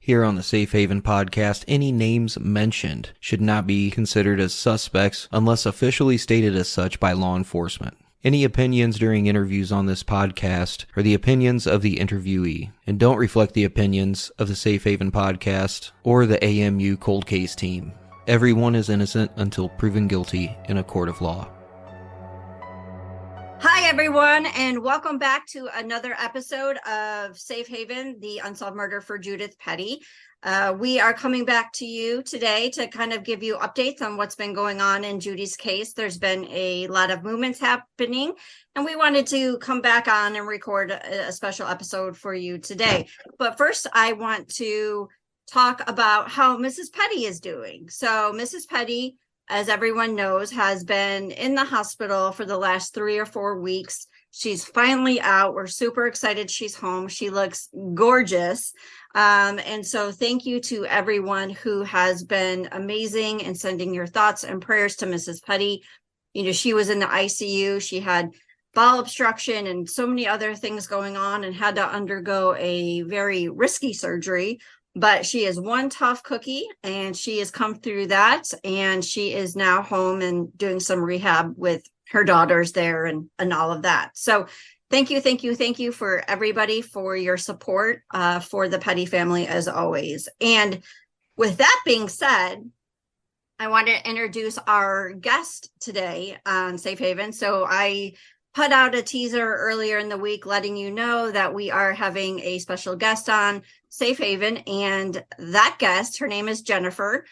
Here on the Safe Haven podcast, any names mentioned should not be considered as suspects unless officially stated as such by law enforcement. Any opinions during interviews on this podcast are the opinions of the interviewee and don't reflect the opinions of the Safe Haven podcast or the AMU cold case team. Everyone is innocent until proven guilty in a court of law. Hi, everyone, and welcome back to another episode of Safe Haven, the Unsolved Murder for Judith Petty. We are coming back to you today to kind of give you updates on what's been going on in Judy's case. There's been a lot of movements happening, and we wanted to come back on and record a special episode for you today. But first, I want to talk about how Mrs. Petty is doing. So Mrs. Petty, as everyone knows, has been in the hospital for the last 3 or 4 weeks. She's finally out. We're super excited she's home. She looks gorgeous. And so thank you to everyone who has been amazing and sending your thoughts and prayers to Mrs. Petty. You know, she was in the ICU. She had bowel obstruction and so many other things going on and had to undergo a very risky surgery. But she is one tough cookie, and she has come through that, and she is now home and doing some rehab with her daughters there and all of that. So thank you for everybody for your support for the Petty family as always. And with that being said, I want to introduce our guest today on Safe Haven. So I put out a teaser earlier in the week letting you know that we are having a special guest on Safe Haven, and that guest, her name is Jennifer.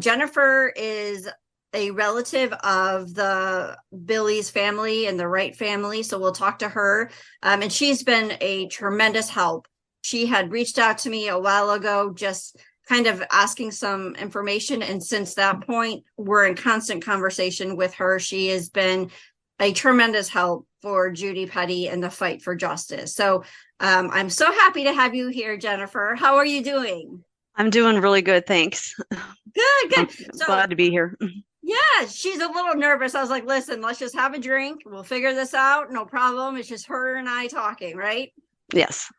Jennifer is a relative of the Billy's family and the Wright family, so we'll talk to her. And she's been a tremendous help. She had reached out to me a while ago, just kind of asking some information, and since that point, we're in constant conversation with her. She has been a tremendous help for Judy Petty and the fight for justice. So I'm so happy to have you here, Jennifer. How are you doing? I'm doing really good, thanks. Good. I'm glad to be here. Yeah, she's a little nervous. I was like, listen, let's just have a drink. We'll figure this out. No problem. It's just her and I talking, right? Yes.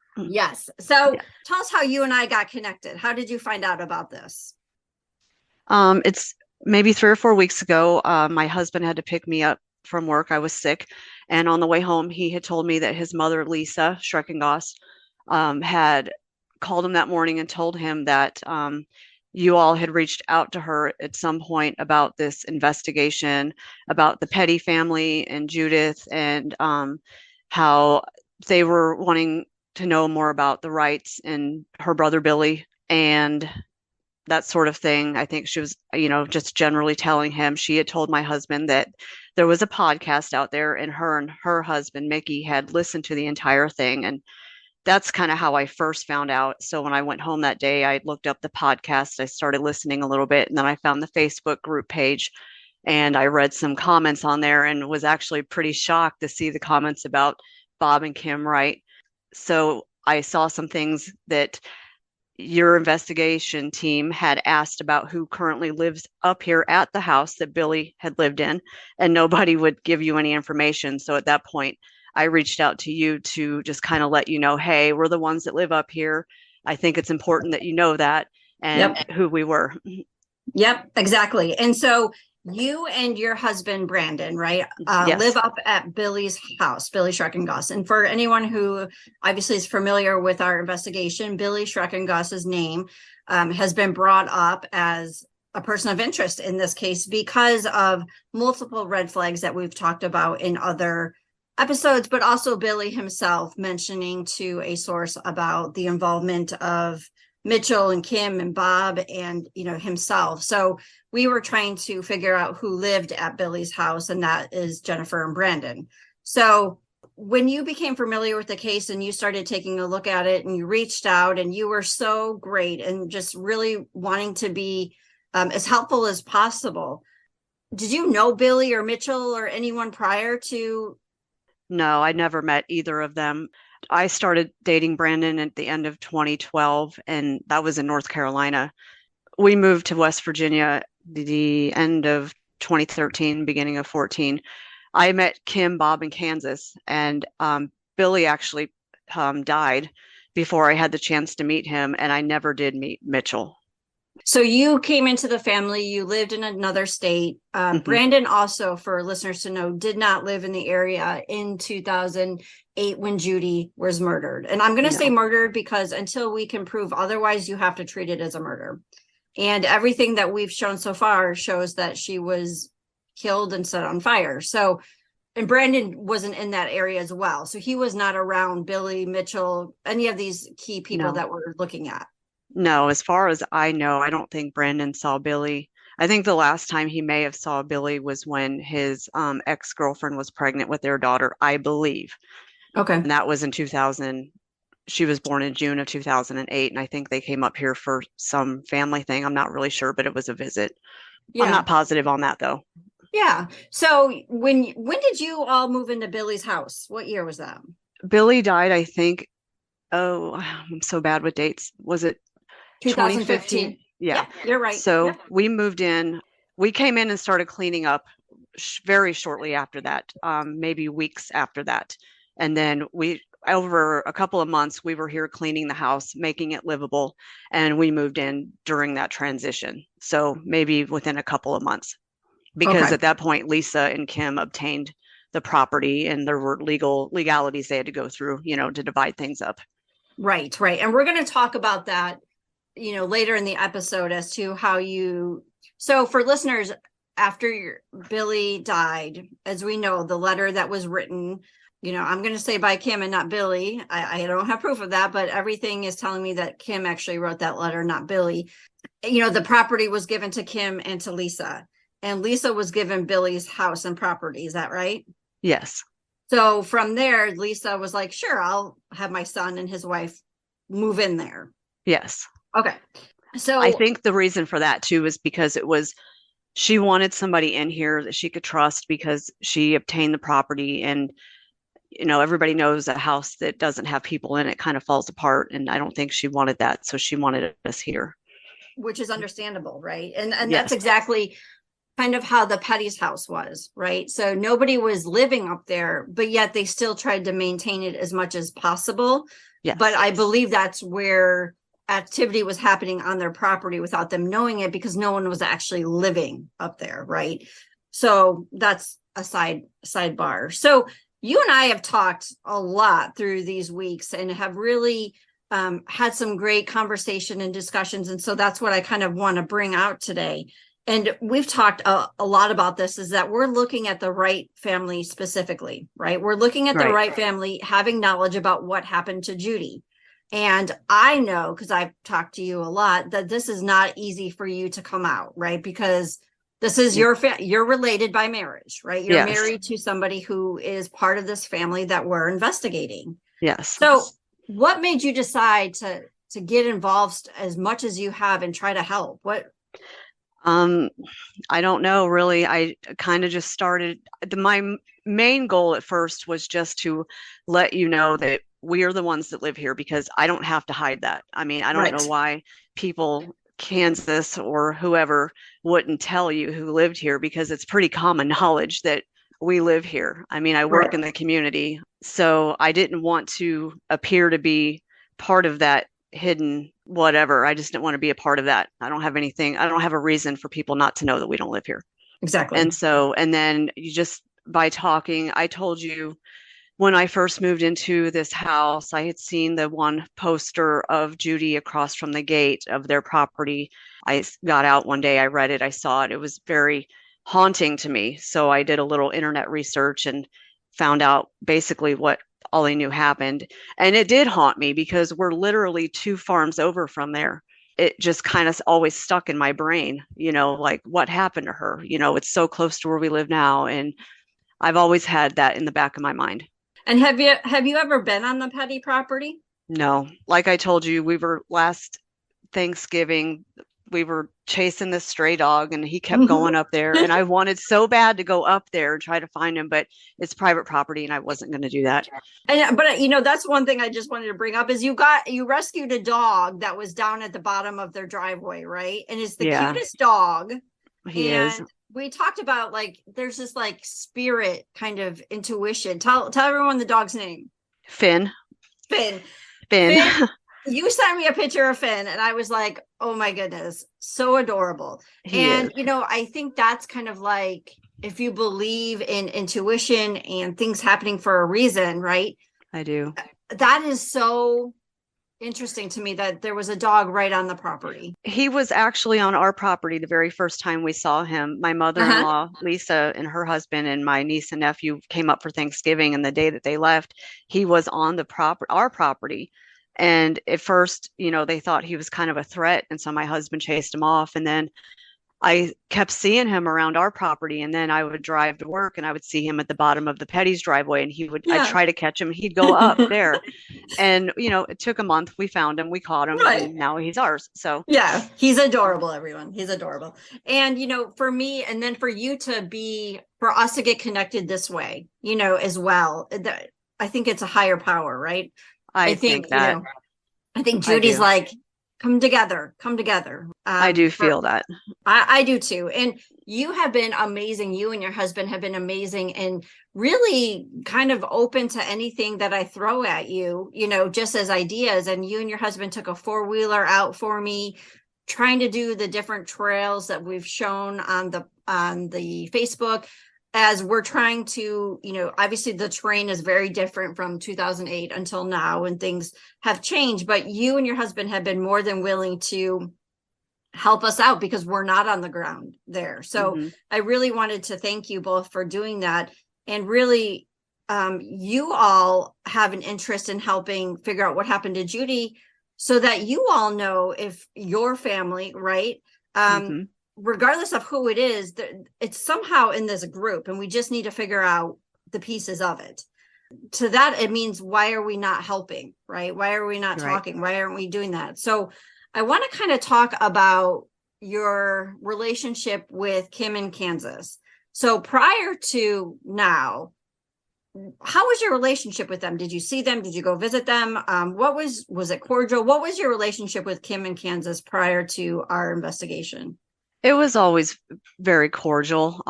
So Tell us how you and I got connected. How did you find out about this? It's maybe 3 or 4 weeks ago. My husband had to pick me up from work. I was sick. And on the way home, he had told me that his mother, Lisa Schreckengoss, had called him that morning and told him that you all had reached out to her at some point about this investigation about the Petty family and Judith, and how they were wanting to know more about the Wrights and her brother Billy and that sort of thing. I think she was, just generally telling him. She had told my husband that there was a podcast out there, and her husband, Mickey, had listened to the entire thing. And that's kind of how I first found out. So when I went home that day, I looked up the podcast. I started listening a little bit, and then I found the Facebook group page, and I read some comments on there and was actually pretty shocked to see the comments about Bob and Kim Wright. So I saw some things that your investigation team had asked about who currently lives up here at the house that Billy had lived in, and nobody would give you any information. So at that point, I reached out to you to just kind of let you know, hey, we're the ones that live up here. I think it's important that you know that and who we were. Yep, exactly. And so you and your husband, Brandon, right, Yes. live up at Billy's house, Billy Schreckengoss. And for anyone who obviously is familiar with our investigation, Billy Schreckengoss's name has been brought up as a person of interest in this case because of multiple red flags that we've talked about in other episodes, but also Billy himself mentioning to a source about the involvement of Mitchell and Kim and Bob and, himself. So we were trying to figure out who lived at Billy's house, and that is Jennifer and Brandon. So when you became familiar with the case and you started taking a look at it and you reached out and you were so great and just really wanting to be as helpful as possible, did you know Billy or Mitchell or anyone prior to? No, I never met either of them. I started dating Brandon at the end of 2012, and that was in North Carolina. We moved to West Virginia the end of 2013, beginning of 14. I met Kim, Bob in Kansas, and Billy actually died before I had the chance to meet him, and I never did meet Mitchell. So you came into the family, you lived in another state. Brandon also, for listeners to know, did not live in the area in 2008 when Judy was murdered. And I'm going to say murdered because until we can prove otherwise, you have to treat it as a murder. And everything that we've shown so far shows that she was killed and set on fire. So, and Brandon wasn't in that area as well. So he was not around Billy, Mitchell, any of these key people that we're looking at. No, as far as I know, I don't think Brandon saw Billy. I think the last time he may have saw Billy was when his ex-girlfriend was pregnant with their daughter, I believe. Okay. And that was in 2000. She was born in June of 2008. And I think they came up here for some family thing. I'm not really sure, but it was a visit. Yeah. I'm not positive on that, though. Yeah. So when did you all move into Billy's house? What year was that? Billy died, I think. Oh, I'm so bad with dates. Was it 2015? Yeah, you're right. So we moved in. We came in and started cleaning up very shortly after that, maybe weeks after that. And then over a couple of months, we were here cleaning the house, making it livable. And we moved in during that transition. So maybe within a couple of months, because at that point, Lisa and Kim obtained the property and there were legalities they had to go through, to divide things up. Right. And we're going to talk about that later in the episode as to how so for listeners, after Billy died, as we know, the letter that was written, I'm going to say by Kim and not Billy. I don't have proof of that, but everything is telling me that Kim actually wrote that letter, not Billy. The property was given to Kim and to Lisa, and Lisa was given Billy's house and property. Is that right? Yes. So from there, Lisa was like, sure, I'll have my son and his wife move in there. Yes. Okay. So I think the reason for that too is because she wanted somebody in here that she could trust because she obtained the property, and everybody knows a house that doesn't have people in it kind of falls apart, and I don't think she wanted that, so she wanted us here. Which is understandable, right? And that's exactly kind of how the Petty's house was, right? So nobody was living up there, but yet they still tried to maintain it as much as possible. Yes. But I believe that's where activity was happening on their property without them knowing it, because no one was actually living up there, right? So that's a sidebar. So you and I have talked a lot through these weeks and have really had some great conversation and discussions. And so that's what I kind of want to bring out today. And we've talked a lot about this, is that we're looking at the right family specifically, right? We're looking at the right family, having knowledge about what happened to Judy. And I know, because I've talked to you a lot, that this is not easy for you to come out, right? Because this is you're related by marriage, right? You're married to somebody who is part of this family that we're investigating. Yes. So what made you decide to get involved as much as you have and try to help? I don't know, really. I kind of just started. My main goal at first was just to let you know that we are the ones that live here, because I don't have to hide that. I mean, I don't know why people, Kansas or whoever, wouldn't tell you who lived here, because it's pretty common knowledge that we live here. I mean, I work in the community, so I didn't want to appear to be part of that hidden whatever. I just didn't want to be a part of that. I don't have a reason for people not to know that we don't live here. Exactly. And then by talking, I told you when I first moved into this house, I had seen the one poster of Judy across from the gate of their property. I got out one day, I read it, I saw it. It was very haunting to me. So I did a little internet research and found out basically what all I knew happened. And it did haunt me, because we're literally 2 farms over from there. It just kind of always stuck in my brain, like what happened to her? It's so close to where we live now. And I've always had that in the back of my mind. And have you ever been on the Petty property? No. Like I told you, we were last Thanksgiving, we were chasing this stray dog and he kept going up there, and I wanted so bad to go up there and try to find him, but it's private property and I wasn't going to do that. But that's one thing I just wanted to bring up is you rescued a dog that was down at the bottom of their driveway, right? And it's the cutest dog. He is. We talked about there's this spirit kind of intuition. Tell everyone the dog's name. Finn. You sent me a picture of Finn and I was like, oh my goodness, so adorable. He is. I think that's kind of like, if you believe in intuition and things happening for a reason, right? I do. That is so interesting to me that there was a dog right on the property. He was actually on our property the very first time we saw him. My mother-in-law, Lisa, and her husband and my niece and nephew came up for Thanksgiving, and the day that they left, he was on our property. And at first, they thought he was kind of a threat, and so my husband chased him off. And then I kept seeing him around our property, and then I would drive to work and I would see him at the bottom of the Petty's driveway, and I'd try to catch him. He'd go up there. And, it took a month. We found him, we caught him, and now he's ours. So yeah, he's adorable, everyone. He's adorable. And, for me, and then for you for us to get connected this way, as well, I think it's a higher power, right? I think that. I think Judy's like, come together. I do feel that. I do too. And you have been amazing. You and your husband have been amazing and really kind of open to anything that I throw at you, just as ideas. And you and your husband took a 4-wheeler out for me, trying to do the different trails that we've shown on the Facebook, as we're trying to, obviously the terrain is very different from 2008 until now, and things have changed, but you and your husband have been more than willing to help us out because we're not on the ground there. So I really wanted to thank you both for doing that. And really, you all have an interest in helping figure out what happened to Judy, so that you all know if your family, right? Regardless of who it is, it's somehow in this group, and we just need to figure out the pieces of it. To that, it means, why are we not helping, right? Why are we not talking? Why aren't we doing that? So I want to kind of talk about your relationship with Kim in Kansas. So prior to now, how was your relationship with them? Did you see them? Did you go visit them? Was it cordial? What was your relationship with Kim in Kansas prior to our investigation? It was always very cordial,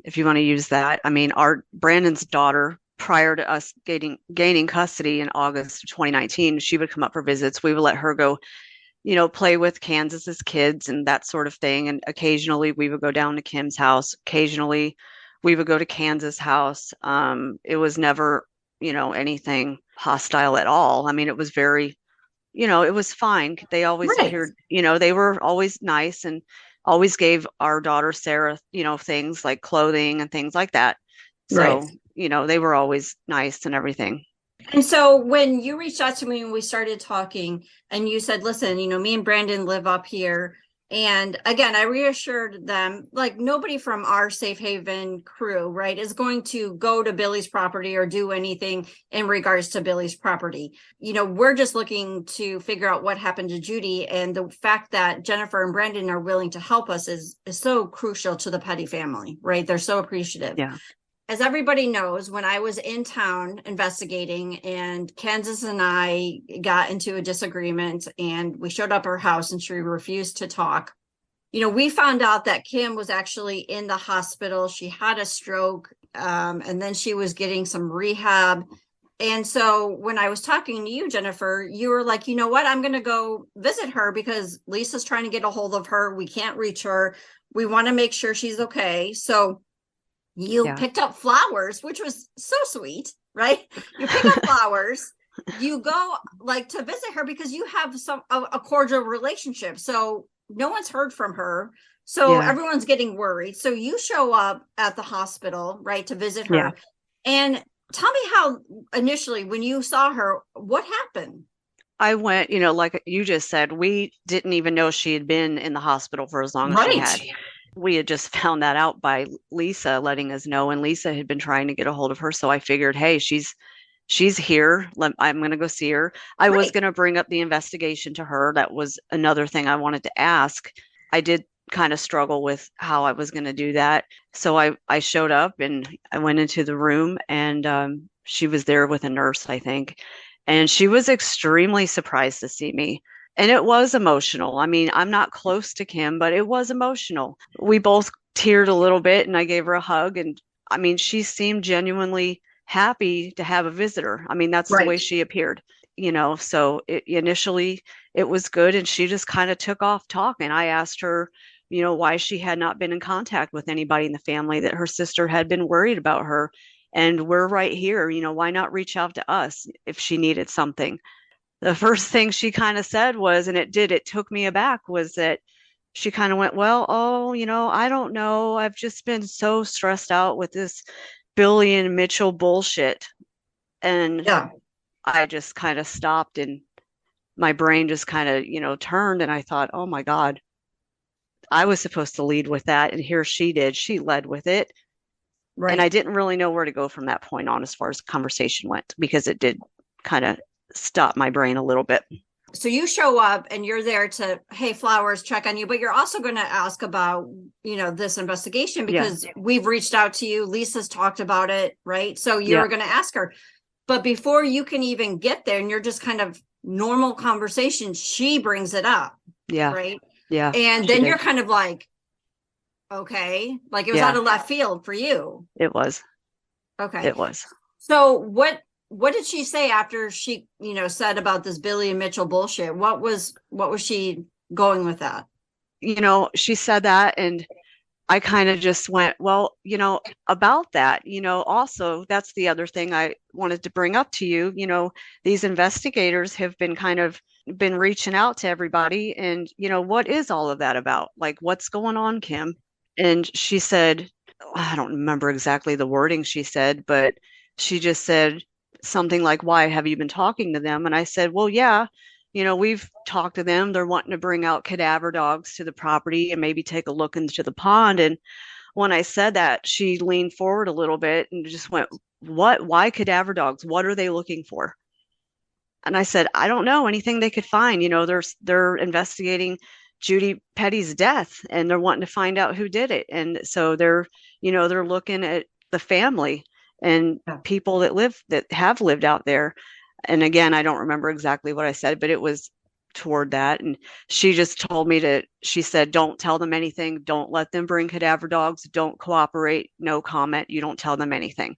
if you want to use that. I mean, Brandon's daughter, prior to us gaining custody in August of 2019, she would come up for visits. We would let her go, play with Kansas's kids and that sort of thing. And occasionally we would go down to Kim's house. Occasionally we would go to Kansas' house. It was never, anything hostile at all. I mean, it was very, it was fine. They always appeared, they were always nice and always gave our daughter Sarah, things like clothing and things like that. So, they were always nice and everything. And so when you reached out to me and we started talking, and you said, listen, me and Brandon live up here. And again, I reassured them, like, nobody from our Safe Haven crew, right, is going to go to Billy's property or do anything in regards to Billy's property. We're just looking to figure out what happened to Judy. And the fact that Jennifer and Brandon are willing to help us is so crucial to the Petty family, right? They're so appreciative. Yeah. As everybody knows, when I was in town investigating, and Kansas and I got into a disagreement, and we showed up at her house and she refused to talk. We found out that Kim was actually in the hospital. She had a stroke, and then she was getting some rehab. And so when I was talking to you, Jennifer, you were like, you know what, I'm going to go visit her because Lisa's trying to get a hold of her. We can't reach her. We want to make sure she's okay. So you picked up flowers, which was so sweet, right? You pick up flowers, you go to visit her because you have a cordial relationship. So no one's heard from her. So everyone's getting worried. So you show up at the hospital, right, to visit her. And tell me how initially, when you saw her, what happened? I went, like you just said, we didn't even know she had been in the hospital for as long as she had. We had just found that out by Lisa letting us know, and Lisa had been trying to get a hold of her. So I figured, hey, she's here. I'm going to go see her. I was going to bring up the investigation to her. That was another thing I wanted to ask. I did kind of struggle with how I was going to do that. So I showed up and I went into the room, and she was there with a nurse, I think. And she was extremely surprised to see me. And it was emotional. I mean, I'm not close to Kim, but it was emotional. We both teared a little bit, and I gave her a hug. And I mean, she seemed genuinely happy to have a visitor. I mean, that's the way she appeared. So initially it was good. And she just kind of took off talking. I asked her, why she had not been in contact with anybody in the family, that her sister had been worried about her. And we're right here, why not reach out to us if she needed something? The first thing she kind of said was, and it took me aback, was that she kind of went, well, oh, I don't know. I've just been so stressed out with this Billy and Mitchell bullshit. And Yeah. I just kind of stopped, and my brain just kind of, turned, and I thought, oh my God, I was supposed to lead with that. And here she did. She led with it. Right. And I didn't really know where to go from that point on as far as conversation went, because it did kind of stop my brain a little bit. So you show up and you're there to, hey, Flowers, check on you, but you're also going to ask about, this investigation, because we've reached out to you. Lisa's talked about it, right? So you're going to ask her. But before you can even get there, and you're just kind of normal conversation, she brings it up. Yeah. Right. Yeah. And then you're kind of like, okay, like it was out of left field for you. It was. Okay. It was. So what did she say after she, said about this Billy and Mitchell bullshit? What was she going with that? She said that, and I kind of just went, well, about that, also that's the other thing I wanted to bring up to you. These investigators have been reaching out to everybody, and, what is all of that about? Like, what's going on, Kim? And she said, I don't remember exactly the wording she said, but she just said something like, why have you been talking to them? And I said, well, yeah, we've talked to them. They're wanting to bring out cadaver dogs to the property and maybe take a look into the pond. And when I said that, she leaned forward a little bit and just went, what? Why cadaver dogs? What are they looking for? And I said, I don't know, anything they could find. They're investigating Judy Petty's death, and they're wanting to find out who did it. And so they're looking at the family and people that have lived out there. And again, I don't remember exactly what I said, but it was toward that. And she just told me she said, don't tell them anything. Don't let them bring cadaver dogs. Don't cooperate. No comment. You don't tell them anything.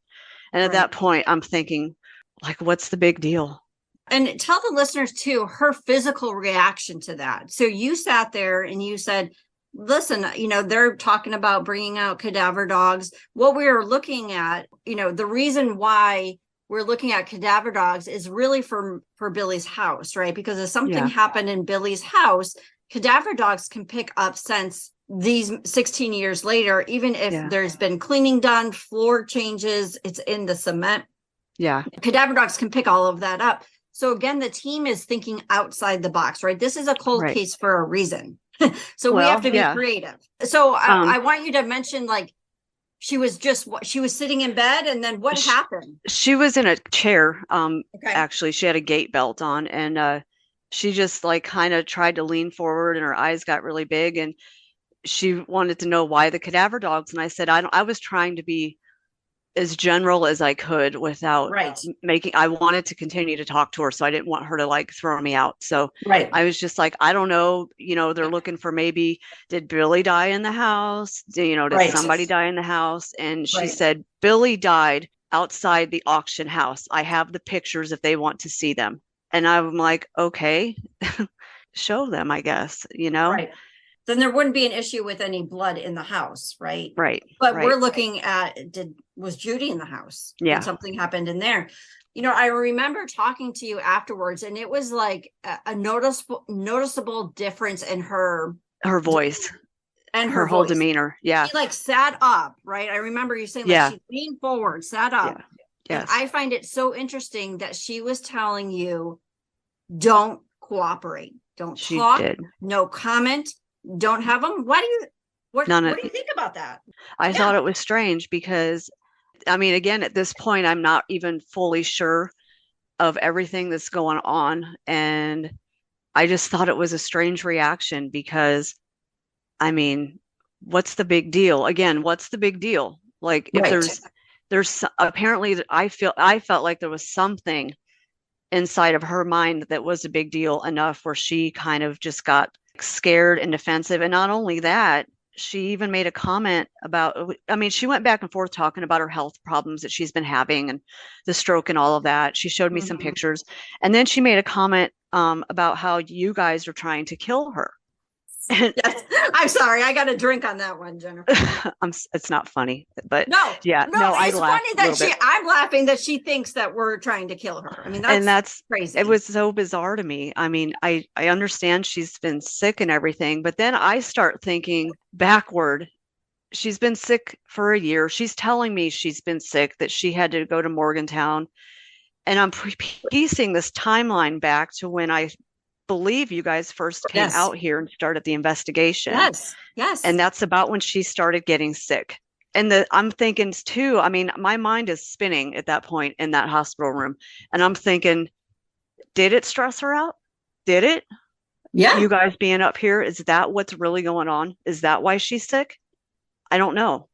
And at that point, I'm thinking, like, what's the big deal? And tell the listeners too, her physical reaction to that. So you sat there and you said, listen, they're talking about bringing out cadaver dogs. What we are looking at, the reason why we're looking at cadaver dogs is really for Billy's house, right? Because if something happened in Billy's house, cadaver dogs can pick up scents these 16 years later, even if there's been cleaning done, floor changes, it's in the cement. Yeah. Cadaver dogs can pick all of that up. So again, the team is thinking outside the box, right? This is a cold case for a reason. So we have to be creative. So I want you to mention, like, she was sitting in bed, and then what happened? She was in a chair. Actually, she had a gate belt on, and she just kind of tried to lean forward, and her eyes got really big, and she wanted to know why the cadaver dogs. And I said, I was trying to be as general as I could without I wanted to continue to talk to her. So I didn't want her to throw me out. So I was just like, I don't know, they're looking for maybe, did Billy die in the house? Did somebody die in the house? And she said, Billy died outside the auction house. I have the pictures if they want to see them. And I'm like, okay, show them, I guess, Then there wouldn't be an issue with any blood in the house, right? Right. But we're looking at, was Judy in the house? Yeah. Did something happened in there? I remember talking to you afterwards, and it was like a noticeable difference in her voice and her whole demeanor. Yeah. She sat up, right? I remember you saying she leaned forward, sat up. Yeah. Yes. And I find it so interesting that she was telling you, don't cooperate, don't talk, no comment. Don't have them. What do you think about that? I thought it was strange because, again, at this point, I'm not even fully sure of everything that's going on. And I just thought it was a strange reaction because, what's the big deal? Again, what's the big deal? Like, if there's apparently, I felt like there was something inside of her mind that was a big deal enough where she kind of just got scared and defensive. And not only that, she even made a comment about, I mean, she went back and forth talking about her health problems that she's been having and the stroke and all of that. She showed me some Mhm. pictures. And then she made a comment about how you guys are trying to kill her. And Yes. I'm sorry. I got a drink on that one, Jennifer. it's not funny, but No, yeah, no, no, I it's laughed funny a that little bit. I'm laughing that she thinks that we're trying to kill her. I mean, And that's crazy. it was so bizarre to me. I mean, I understand she's been sick and everything, but then I start thinking backward. She's been sick for a year. She's telling me she's been sick, that she had to go to Morgantown. And I'm piecing this timeline back to when I believe you guys first came Yes. out here and started the investigation. Yes. Yes. And that's about when she started getting sick. And I'm thinking too, I mean, my mind is spinning at that point in that hospital room. And I'm thinking, did it stress her out? Did it? Yeah. You guys being up here, is that what's really going on? Is that why she's sick? I don't know.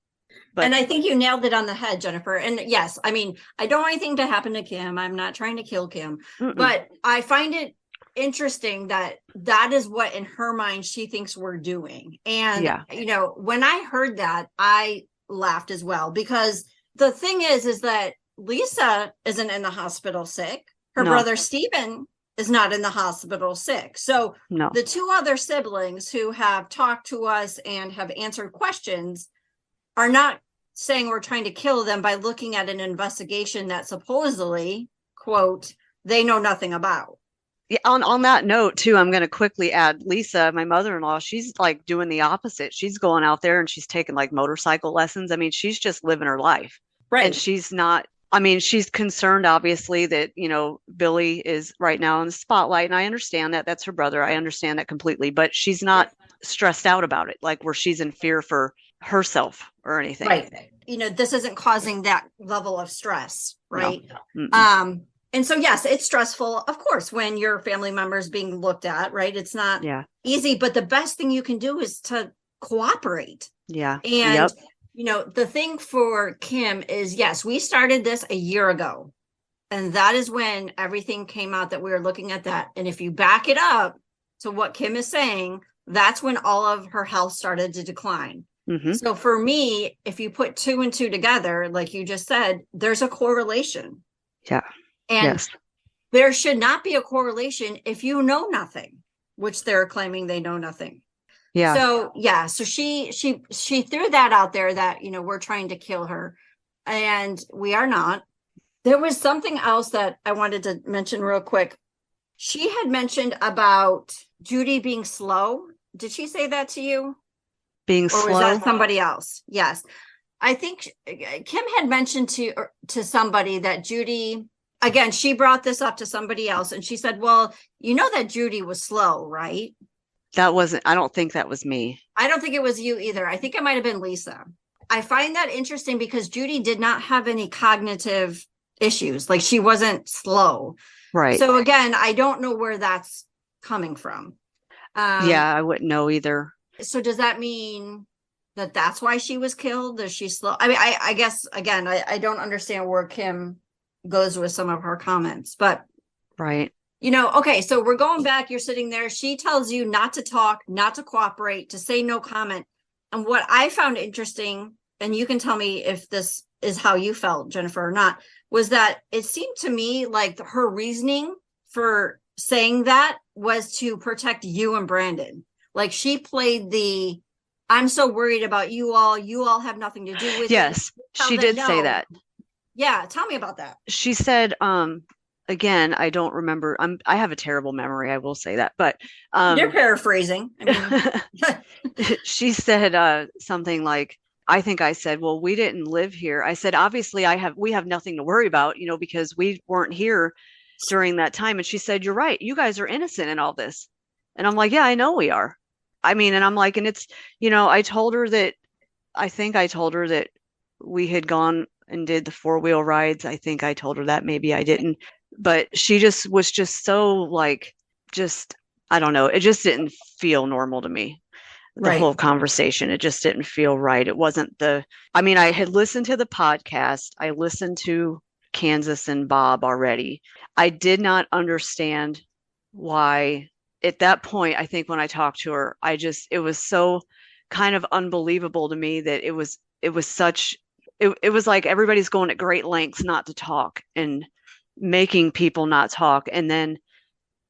But And I think you nailed it on the head, Jennifer. And yes, I mean, I don't want anything to happen to Kim. I'm not trying to kill Kim, but I find it interesting that that is what in her mind she thinks we're doing. And, yeah, you know, when I heard that, I laughed as well, because the thing is that Lisa isn't in the hospital sick. Her No. brother Stephen is not in the hospital sick. So no, the two other siblings who have talked to us and have answered questions are not saying we're trying to kill them by looking at an investigation that supposedly, quote, they know nothing about. yeah, on that note too, I'm going to quickly add Lisa, my mother-in-law, she's like doing the opposite. She's going out there and she's taking like motorcycle lessons. I mean, she's just living her life. Right. And she's not, I mean, she's concerned obviously that, you know, Billy is right now in the spotlight. And I understand that that's her brother. I understand that completely, but she's not stressed out about it, like where she's in fear for herself or anything. Right. You know, this isn't causing that level of stress, right? No. And so, yes, it's stressful, of course, when your family member is being looked at, right? It's not easy, but the best thing you can do is to cooperate. Yeah. And, you know, the thing for Kim is, yes, we started this a year ago. And that is when everything came out that we were looking at that. And if you back it up to what Kim is saying, that's when all of her health started to decline. Mm-hmm. So for me, if you put 2 and 2 together, like you just said, there's a correlation. Yeah. And there should not be a correlation if you know nothing, which they're claiming they know nothing. Yeah. So yeah, so she threw that out there that, you know, we're trying to kill her, and we are not. There was something else that I wanted to mention real quick. She had mentioned about Judy being slow. Did she say that to you? Being slow? Or was that somebody else? Yes. I think Kim had mentioned to somebody that Judy, again, she brought this up to somebody else, and she said, well, you know that Judy was slow, right? That wasn't, I don't think that was me. I don't think it was you either. I think it might have been Lisa. I find that interesting because Judy did not have any cognitive issues. Like, she wasn't slow. Right. So again, I don't know where that's coming from. Yeah, I wouldn't know either. So does that mean that that's why she was killed? Is she slow? I mean, I guess, again, I don't understand where Kim goes with some of her comments, but right. You know, okay, so we're going back. You're sitting there. She tells you not to talk, not to cooperate, to say no comment. And what I found interesting, and you can tell me if this is how you felt, Jennifer, or not, was that it seemed to me like her reasoning for saying that was to protect you and Brandon. Like, she played the, I'm so worried about you all have nothing to do with it. Yes, she did say that. Yeah, tell me about that. She said, again, I don't remember. I have a terrible memory. I will say that, but you're paraphrasing. I mean, she said something like, I think I said, well, we didn't live here. I said, obviously we have nothing to worry about, you know, because we weren't here during that time. And she said, you're right. You guys are innocent in all this. And I'm like, yeah, I know we are. I mean, and I'm like, and it's, you know, I told her that we had gone and did the 4-wheel rides. I think I told her that, maybe I didn't. But she just was just so like, just, I don't know. It just didn't feel normal to me. The whole conversation, it just didn't feel right. It wasn't I mean, I had listened to the podcast. I listened to Kansas and Bob already. I did not understand why at that point, I think when I talked to her, it was so kind of unbelievable to me that it was like everybody's going at great lengths not to talk and making people not talk. And then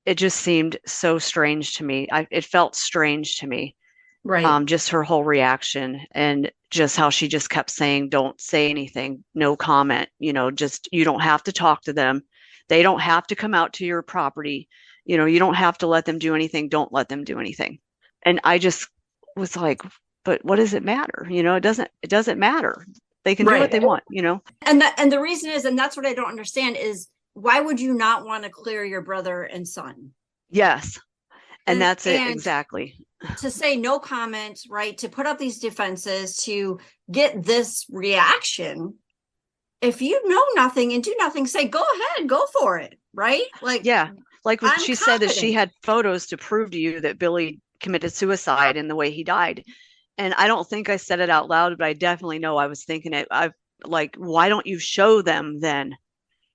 it just seemed so strange to me. It felt strange to me. Right. Just her whole reaction and just how she just kept saying, don't say anything, no comment, just, you don't have to talk to them. They don't have to come out to your property. You don't have to let them do anything. Don't let them do anything. And I just was like, but what does it matter? It doesn't matter. They can do what they want, And the reason is, and that's what I don't understand is, why would you not want to clear your brother and son? Yes. And that's it. Exactly. To say no comment, right? To put up these defenses, to get this reaction. If you know nothing and do nothing, say, go ahead, go for it. Right? Like, yeah. Like when she said that she had photos to prove to you that Billy committed suicide in the way he died. And I don't think I said it out loud, but I definitely know I was thinking it. Why don't you show them then?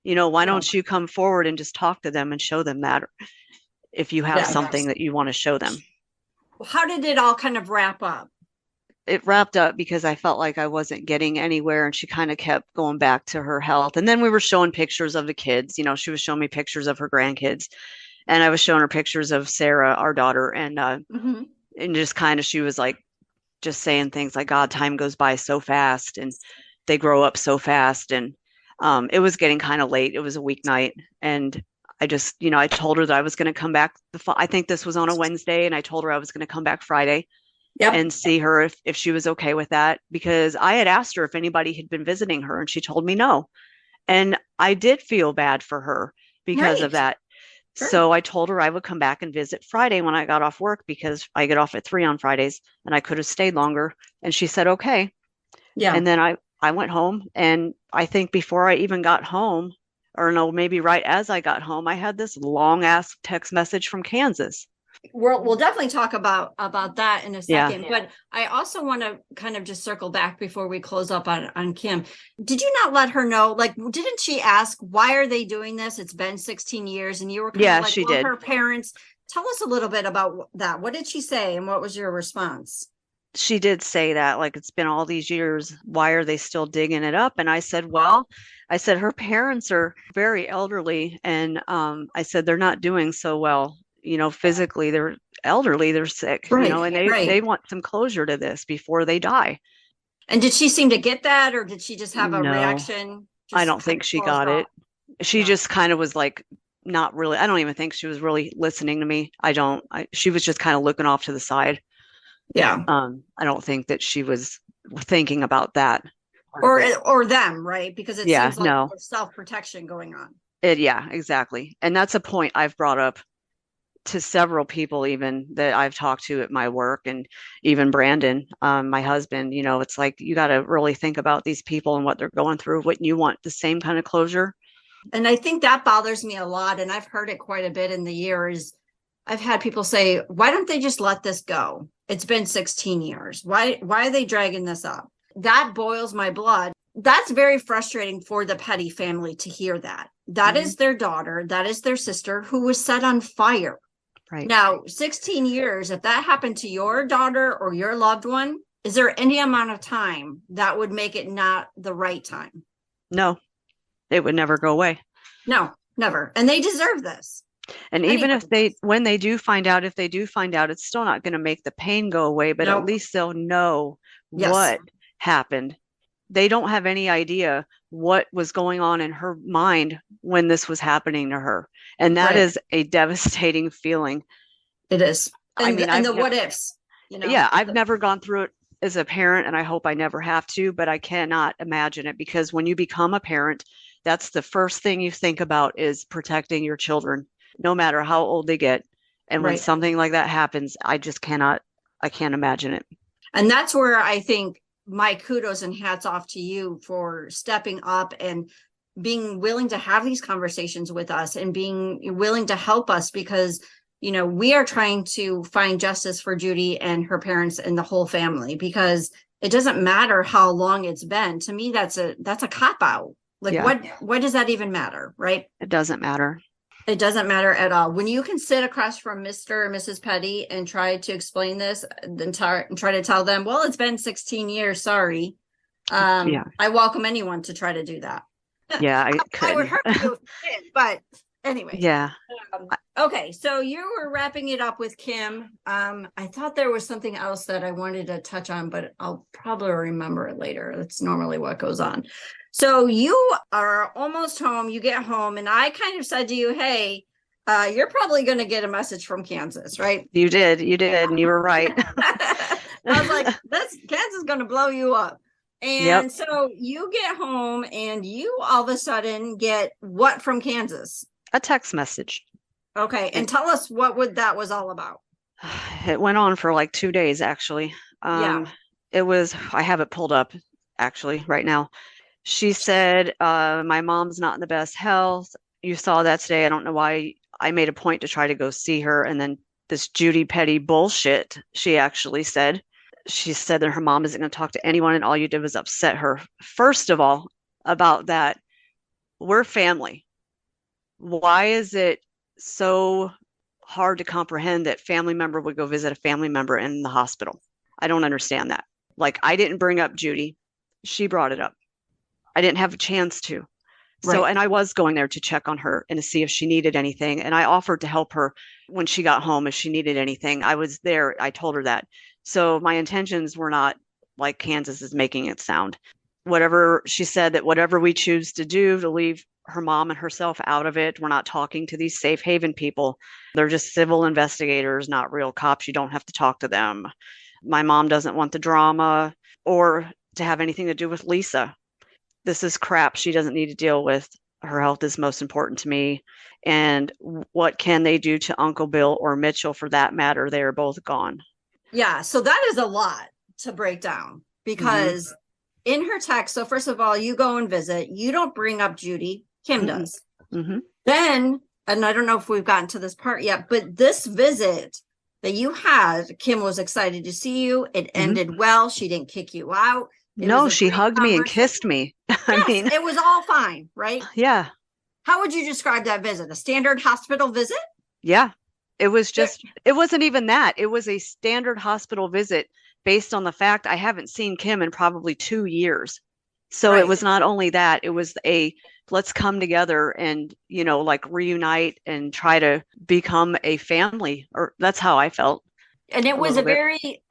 Why don't you come forward and just talk to them and show them that if you have something that you want to show them? How did it all kind of wrap up? It wrapped up because I felt like I wasn't getting anywhere, and she kind of kept going back to her health. And then we were showing pictures of the kids. She was showing me pictures of her grandkids, and I was showing her pictures of Sarah, our daughter, and and just kind of, she was like just saying things like, God, time goes by so fast, and they grow up so fast. And it was getting kind of late. It was a weeknight, and I just, I told her that I was going to come back. I think this was on a Wednesday, and I told her I was going to come back Friday and see her if she was okay with that, because I had asked her if anybody had been visiting her, and she told me no. And I did feel bad for her because of that. Sure. So I told her I would come back and visit Friday when I got off work, because I get off at 3 on Fridays, and I could have stayed longer. And she said, okay. Yeah. And then I went home, and I think before I even got home, or no, maybe right as I got home, I had this long ass text message from Kansas. We'll definitely talk about that in a second. Yeah. But I also want to kind of just circle back before we close up on Kim. Did you not let her know? Like, didn't she ask, why are they doing this? It's been 16 years. And you were kind of like, she did. Her parents. Tell us a little bit about that. What did she say? And what was your response? She did say that, like, it's been all these years. Why are they still digging it up? And I said, her parents are very elderly. And I said, they're not doing so well. Physically, they're elderly, they're sick, right, and they want some closure to this before they die. And did she seem to get that, or did she just have a reaction? I don't think she got it. She just kind of was like, not really. I don't even think she was really listening to me. She was just kind of looking off to the side. Yeah. I don't think that she was thinking about that. Or them, right? Because it seems like there's self-protection going on. Yeah, exactly. And that's a point I've brought up to several people, even that I've talked to at my work, and even Brandon, my husband. It's like, you got to really think about these people and what they're going through. Wouldn't you want the same kind of closure? And I think that bothers me a lot. And I've heard it quite a bit in the years. I've had people say, why don't they just let this go? It's been 16 years. Why are they dragging this up? That boils my blood. That's very frustrating for the Petty family to hear that. That is their daughter. That is their sister who was set on fire. Right. Now, 16 years, if that happened to your daughter or your loved one, is there any amount of time that would make it not the right time? No, it would never go away. No, never. And they deserve this. And even if when they do find out, it's still not going to make the pain go away, but at least they'll know what happened. They don't have any idea what was going on in her mind when this was happening to her. And that is a devastating feeling. It is. And the what ifs, Yeah, I've never gone through it as a parent, and I hope I never have to, but I cannot imagine it, because when you become a parent, that's the first thing you think about is protecting your children, no matter how old they get. And when something like that happens, I can't imagine it. And that's where I think my kudos and hats off to you for stepping up and being willing to have these conversations with us and being willing to help us, because, we are trying to find justice for Judy and her parents and the whole family, because it doesn't matter how long it's been. To me, that's a cop out. Like, what does that even matter? Right. It doesn't matter. It doesn't matter at all. When you can sit across from Mr. or Mrs. Petty and try to explain this, then try to tell them, well, it's been 16 years. Sorry. Yeah. I welcome anyone to try to do that. Yeah, I I could. would hurt you if you did, but anyway. Yeah. Okay, so you were wrapping it up with Kim. I thought there was something else that I wanted to touch on, but I'll probably remember it later. That's normally what goes on. So you are almost home. You get home, and I kind of said to you, hey, you're probably going to get a message from Kansas, right? You did, and you were right. I was like, Kansas is going to blow you up. And so you get home, and you all of a sudden get what from Kansas? A text message. Okay, and tell us that was all about. It went on for like 2 days, actually. It was, I have it pulled up, actually, right now. She said, my mom's not in the best health. You saw that today. I don't know why I made a point to try to go see her. And then this Judy Petty bullshit, she actually said. She said that her mom isn't going to talk to anyone, and all you did was upset her. First of all, about that, we're family. Why is it so hard to comprehend that family member would go visit a family member in the hospital? I don't understand that. Like, I didn't bring up Judy. She brought it up. I didn't have a chance to. So, Right. and I was going there to check on her and to see if she needed anything. And I offered to help her when she got home if she needed anything. I was there. I told her that. So my intentions were not like Kansas is making it sound. Whatever she said, that whatever we choose to do to leave her mom and herself out of it, we're not talking to these safe haven people. They're just civil investigators, not real cops. You don't have to talk to them. My mom doesn't want the drama or to have anything to do with Lisa. This is crap she doesn't need to deal with. Her health is most important to me. And what can they do to Uncle Bill or Mitchell for that matter? They are both gone. Yeah, so that is a lot to break down because in her text, so first of all, you go and visit. You don't bring up Judy. Kim does. Then, and I don't know if we've gotten to this part yet, but this visit that you had, Kim was excited to see you. It ended well. She didn't kick you out. No, she hugged me and kissed me. I mean, it was all fine, right? Yeah. How would you describe that visit? A standard hospital visit? Yeah. It was just, it wasn't even that. It was a standard hospital visit based on the fact I haven't seen Kim in probably 2 years. So it was not only that, it was let's come together and, like reunite and try to become a family, or that's how I felt. And it was a very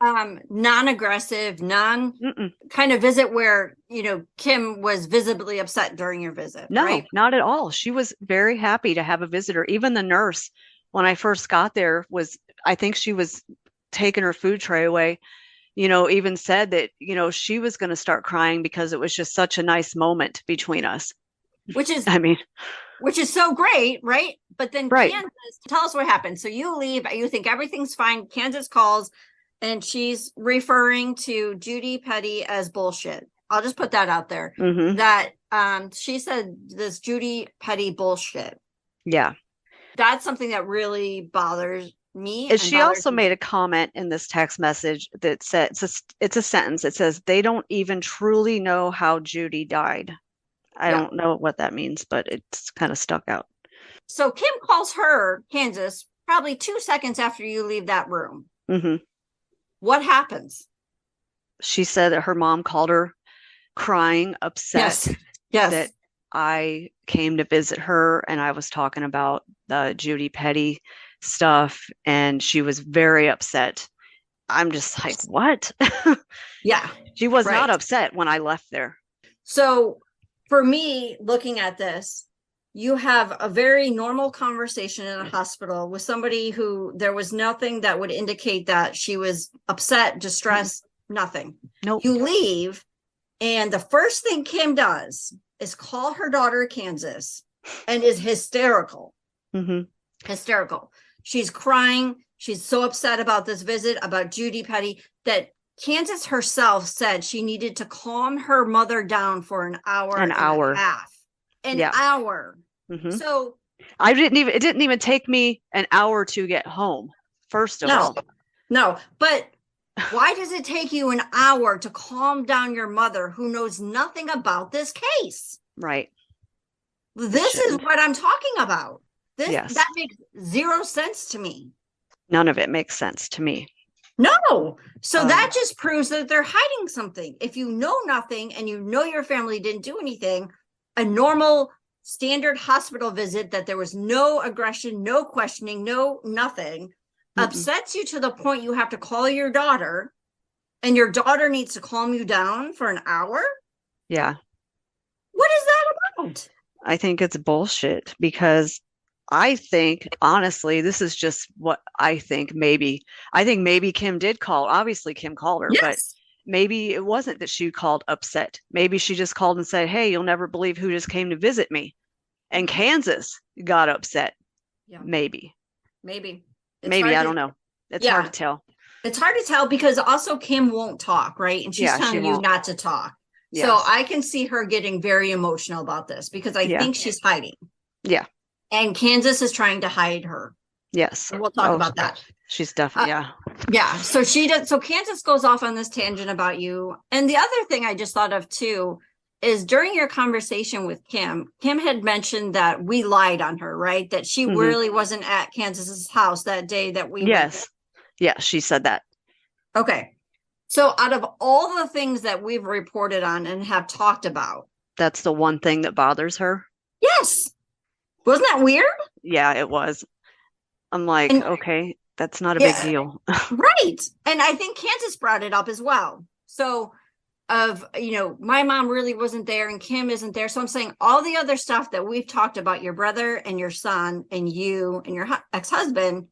non-aggressive, kind of visit where, Kim was visibly upset during your visit. No, right? Not at all. She was very happy to have a visitor. Even the nurse, when I first got there, I think she was taking her food tray away, even said that, she was going to start crying because it was just such a nice moment between us. Which is so great, right? But then Kansas, tell us what happened. So you leave, you think everything's fine. Kansas calls and she's referring to Judy Petty as bullshit. I'll just put that out there. That she said this Judy Petty bullshit. Yeah. That's something that really bothers me. And she also made a comment in this text message that said, it's a sentence. It says, they don't even truly know how Judy died. I don't know what that means, but it's kind of stuck out. So Kim calls her, Kansas, probably 2 seconds after you leave that room. What happens? She said that her mom called her crying, upset that I came to visit her and I was talking about the Judy Petty stuff, and she was very upset. I'm just like, what? She was not upset when I left there. So for me, looking at this, you have a very normal conversation in a hospital with somebody who there was nothing that would indicate that she was upset, distressed, nothing. Nope. You leave, and the first thing Kim does is call her daughter Kansas and is hysterical. Hysterical. She's crying. She's so upset about this visit, about Judy Petty, that Kansas herself said she needed to calm her mother down for an hour and a half. An hour. So it didn't even take me an hour to get home, first of all. No, but why does it take you an hour to calm down your mother who knows nothing about this case? Right. This is what I'm talking about. Yes. That makes zero sense to me. None of it makes sense to me. No. So that just proves that they're hiding something. If you know nothing and you know your family didn't do anything, a normal standard hospital visit that there was no aggression, no questioning, no nothing, upsets you to the point you have to call your daughter and your daughter needs to calm you down for an hour? Yeah. What is that about? I think it's bullshit because I think, honestly, this is just what I think. I think maybe Kim did call. Obviously, Kim called her, but Yes. maybe it wasn't that she called upset. Maybe she just called and said, "Hey, you'll never believe who just came to visit me." And Kansas got upset. Yeah. Maybe. It's hard I to, don't know. It's hard to tell. It's hard to tell because also Kim won't talk, right? And she's Yeah, she telling you won't. not to talk. Yes. So I can see her getting very emotional about this because I think she's hiding. Yeah. And Kansas is trying to hide her. Yes. And we'll talk about that. She's definitely, Yeah. So she does. So Kansas goes off on this tangent about you. And the other thing I just thought of too is during your conversation with Kim had mentioned that we lied on her, right? That she really wasn't at Kansas's house that day that we Yes. Yeah, she said that. Okay. So out of all the things that we've reported on and have talked about, that's the one thing that bothers her. Yes. Wasn't that weird? Yeah, it was. I'm like, okay, that's not a big deal. Right. And I think Kansas brought it up as well. So my mom really wasn't there and Kim isn't there. So I'm saying all the other stuff that we've talked about, your brother and your son and you and your ex-husband,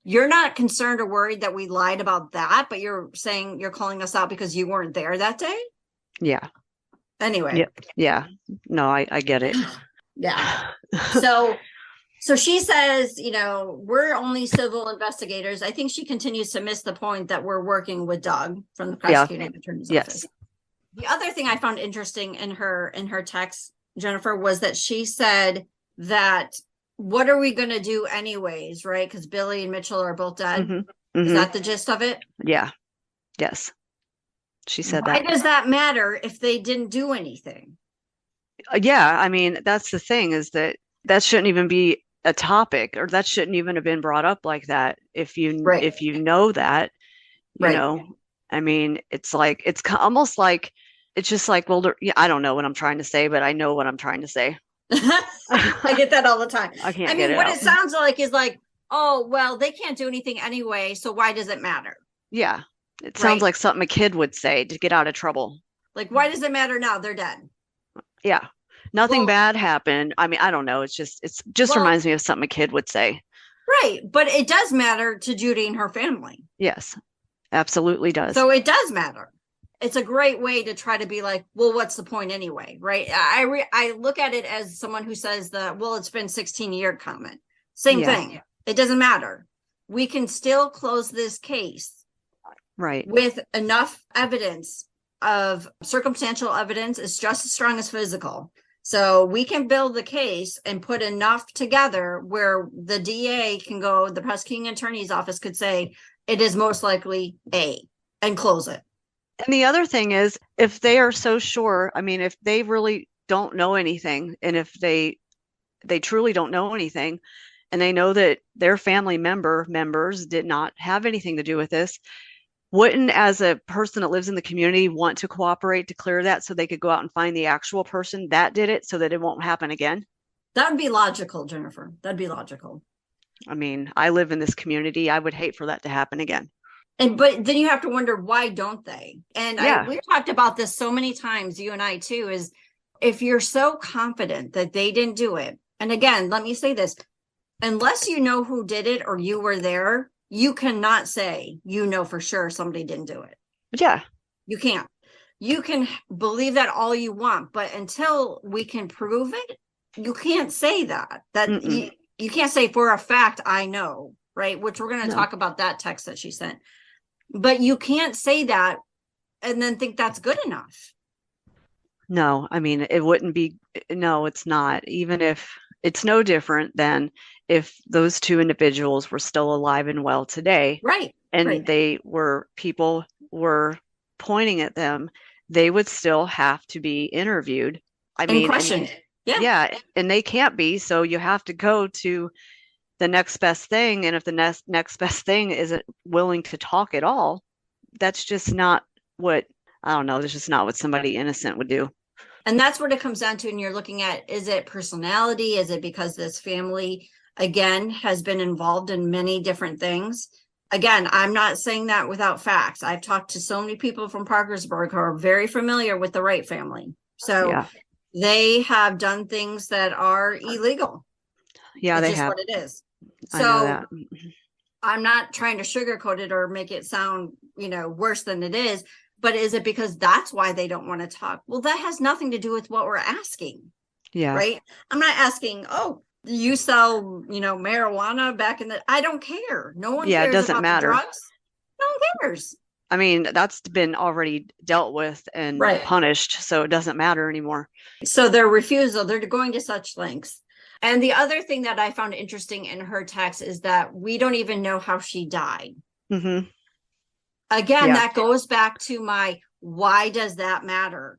you're not concerned or worried that we lied about that, but you're saying you're calling us out because you weren't there that day? Yeah. Anyway. Yeah. No, I get it. Yeah. So she says, we're only civil investigators. I think she continues to miss the point that we're working with Doug from the prosecuting attorney's office. The other thing I found interesting in her text, Jennifer, was that she said that what are we going to do anyways, right? Because Billy and Mitchell are both dead. Is that the gist of it? Yeah. Yes. She said Why that. does that matter if they didn't do anything? Yeah. I mean, that's the thing is that shouldn't even be a topic, or that shouldn't even have been brought up like that. If you know that, I mean, it's like, it's almost like, it's just like, well, I don't know what I'm trying to say, but I know what I'm trying to say. I get that all the time. I mean, what it sounds like is like, oh, well, they can't do anything anyway, so why does it matter? Yeah. It sounds like something a kid would say to get out of trouble. Like, why does it matter now? They're dead. Yeah. Nothing bad happened. I mean, I don't know. It just reminds me of something a kid would say. Right. But it does matter to Judy and her family. Yes, absolutely does. So it does matter. It's a great way to try to be like, well, what's the point anyway? Right. I look at it as someone who says it's been 16-year comment. Same thing. It doesn't matter. We can still close this case. Right. With enough evidence of circumstantial evidence is just as strong as physical. So we can build the case and put enough together where the DA can go, the prosecuting attorney's office could say it is most likely A and close it. And the other thing is, if they are so sure, I mean, if they really don't know anything, and if they truly don't know anything, and they know that their family members did not have anything to do with this, wouldn't, as a person that lives in the community, want to cooperate to clear that so they could go out and find the actual person that did it so that it won't happen again? That would be logical, Jennifer. That'd be logical. I mean, I live in this community. I would hate for that to happen again. But then you have to wonder, why don't they? And we've talked about this so many times, you and I too, is if you're so confident that they didn't do it. And again, let me say this, unless you know who did it or you were there, you cannot say, for sure somebody didn't do it. Yeah. You can't. You can believe that all you want, but until we can prove it, you can't say that. You can't say for a fact, I know, right? Which we're going to talk about that text that she sent. But you can't say that and then think that's good enough. No, I mean, it wouldn't be. No, it's not. Even if it's no different than if those two individuals were still alive and well today. Right. And people were pointing at them, they would still have to be interviewed. Questioned. Yeah. Yeah, and they can't be, so you have to go to the next best thing. And if the next best thing isn't willing to talk at all, that's just not what, I don't know, that's just not what somebody innocent would do. And that's what it comes down to. And you're looking at, is it personality? Is it because this family, again, has been involved in many different things? Again, I'm not saying that without facts. I've talked to so many people from Parkersburg who are very familiar with the Wright family. So Yeah. they have done things that are illegal. Yeah, It's they just have. what it is. I know So that. I'm not trying to sugarcoat it or make it sound, worse than it is. But is it because that's why they don't want to talk? Well, that has nothing to do with what we're asking. Yeah. Right. I'm not asking, oh, you sell, marijuana back in the, I don't care. No one Yeah, it cares doesn't about matter. the drugs. No one cares. I mean, that's been already dealt with and Right. punished, so it doesn't matter anymore. So their refusal, they're going to such lengths. And the other thing that I found interesting in her text is that we don't even know how she died. Mm-hmm. Again, Yeah. that goes back to my, why does that matter?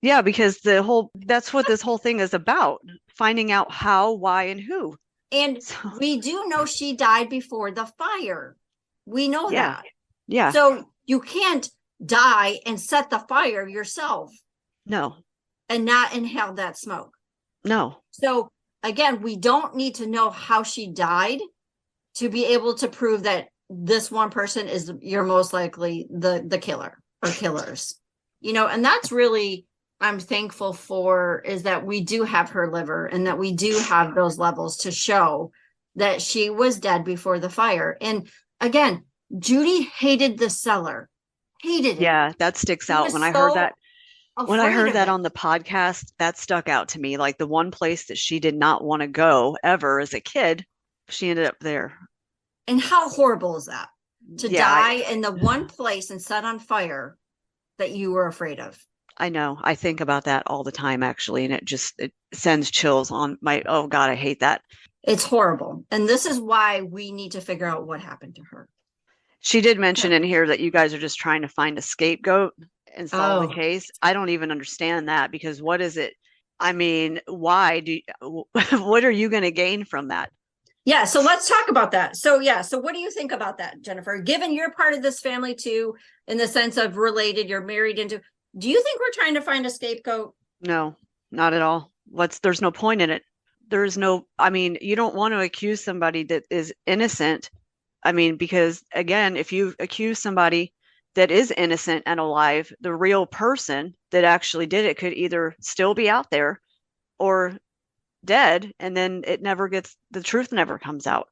Yeah, because that's what this whole thing is about, finding out how, why, and who. And we do know she died before the fire. We know Yeah. that. Yeah. So you can't die and set the fire yourself. No. And not inhale that smoke. No. So again, we don't need to know how she died to be able to prove that this one person is, you're most likely the killer or killers. And that's really, I'm thankful for, is that we do have her liver and that we do have those levels to show that she was dead before the fire. And again, Judy hated the cellar. Hated it. Yeah, that sticks out. When I heard that on the podcast, that stuck out to me. Like the one place that she did not want to go ever as a kid, she ended up there. And how horrible is that? To die in the one place and set on fire that you were afraid of. I know. I think about that all the time, actually, and it sends chills on my, oh God, I hate that. It's horrible. And this is why we need to figure out what happened to her. She did mention in here that you guys are just trying to find a scapegoat and solve the case. I don't even understand that, because what is it? I mean, why what are you going to gain from that? Yeah, so let's talk about that. So what do you think about that, Jennifer? Given you're part of this family too, in the sense of related, you're married into, do you think we're trying to find a scapegoat? No, not at all. There's no point in it. I mean, you don't want to accuse somebody that is innocent. I mean, because again, if you accuse somebody that is innocent and alive, the real person that actually did it could either still be out there or dead, and then the truth never comes out.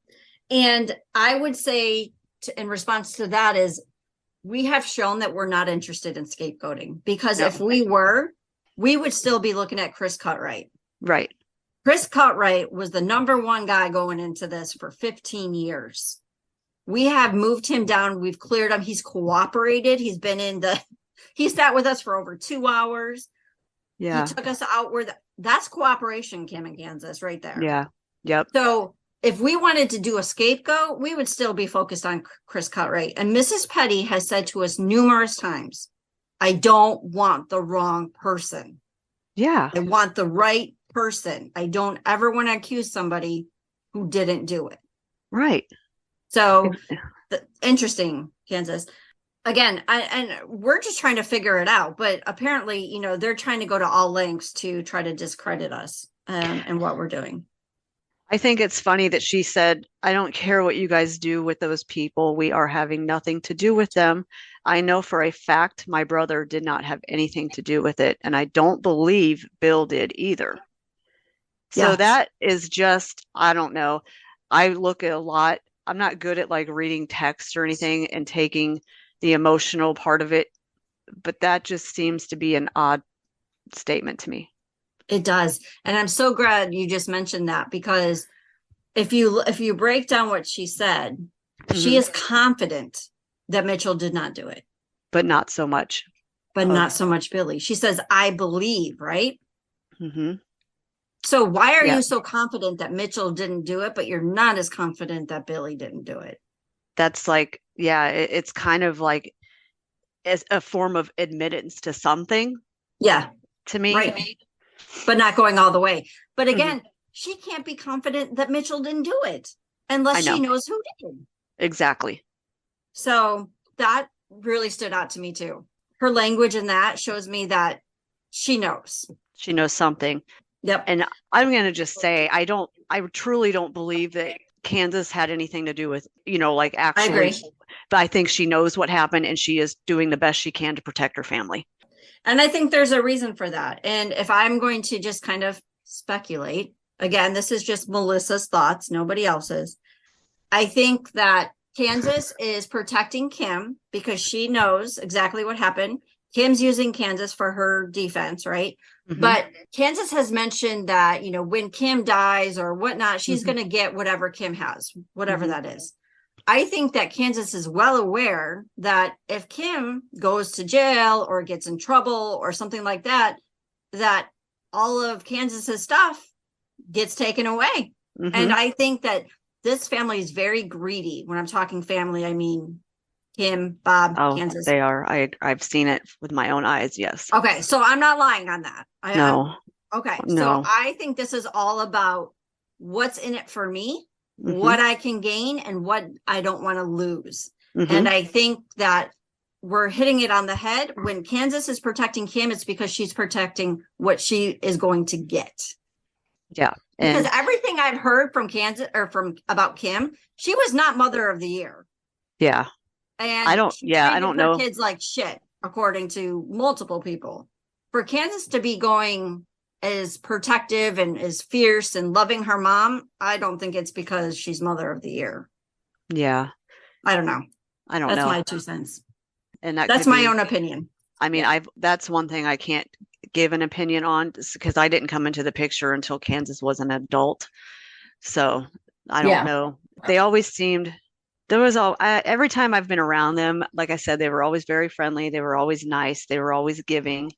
And I would say in response to that is, we have shown that we're not interested in scapegoating, because if we were, we would still be looking at Chris Cutright. Right. Chris Cutright was the number one guy going into this for 15 years. We have moved him down. We've cleared him. He's cooperated. He sat with us for over 2 hours. Yeah. He took us out that's cooperation, Kim, in Kansas, right there. Yeah. Yep. So if we wanted to do a scapegoat, we would still be focused on Chris Cutright. And Mrs. Petty has said to us numerous times, I don't want the wrong person. Yeah. I want the right person. I don't ever want to accuse somebody who didn't do it. Right. So interesting, Kansas. Again, and we're just trying to figure it out. But apparently, they're trying to go to all lengths to try to discredit us and what we're doing. I think it's funny that she said, I don't care what you guys do with those people. We are having nothing to do with them. I know for a fact my brother did not have anything to do with it. And I don't believe Bill did either. So that is just, I don't know. I look at a lot. I'm not good at like reading text or anything and taking the emotional part of it, but that just seems to be an odd statement to me. It does. And I'm so glad you just mentioned that, because if you break down what she said, she is confident that Mitchell did not do it. But not so much. But not so much Billy. She says, I believe, right? Mm-hmm. So why are you so confident that Mitchell didn't do it, but you're not as confident that Billy didn't do it? That's like, it's kind of like as a form of admittance to something. Yeah. To me. Right. but not going all the way. But Mhm. again, she can't be confident that Mitchell didn't do it I unless she know. knows who did. Exactly. So that really stood out to me too. Her language in that shows me that she knows. She knows something. Yep. And I'm going to just say, I truly don't believe that Kansas had anything to do with, like I actually, agree. but I think she knows what happened and she is doing the best she can to protect her family. And I think there's a reason for that. And if I'm going to just kind of speculate, again, this is just Melissa's thoughts, nobody else's. I think that Kansas is protecting Kim because she knows exactly what happened. Kim's using Kansas for her defense, right? Mhm. But Kansas has mentioned that, when Kim dies or whatnot, she's Mhm. going to get whatever Kim has, whatever Mhm. that is. I think that Kansas is well aware that if Kim goes to jail or gets in trouble or something like that, that all of Kansas's stuff gets taken away. Mhm. And I think that this family is very greedy. When I'm talking family, I mean Kim, Bob, Oh, Kansas. they are. I've seen it with my own eyes. Yes. Okay, so I'm not lying on that. No. Okay, so No. I think this is all about what's in it for me, Mhm. what I can gain, and what I don't want to lose. Mhm. And I think that we're hitting it on the head. When Kansas is protecting Kim, it's because she's protecting what she is going to get. Yeah. Because And everything I'd heard from Kansas or from about Kim, she was not mother of the year. yeah, And I don't. she Yeah, I treated don't her know. kids like shit, according to multiple people. For Kansas to be going as protective and as fierce and loving her mom, I don't think it's because she's mother of the year. Yeah, I don't know. I don't That's know. my 2 cents. And that That's could my be. own opinion. I mean, Yeah. that's one thing I can't give an opinion on because I didn't come into the picture until Kansas was an adult. So I don't Yeah. know. They always seemed there was all every time I've been around them, like I said, they were always very friendly. They were always nice. They were always giving.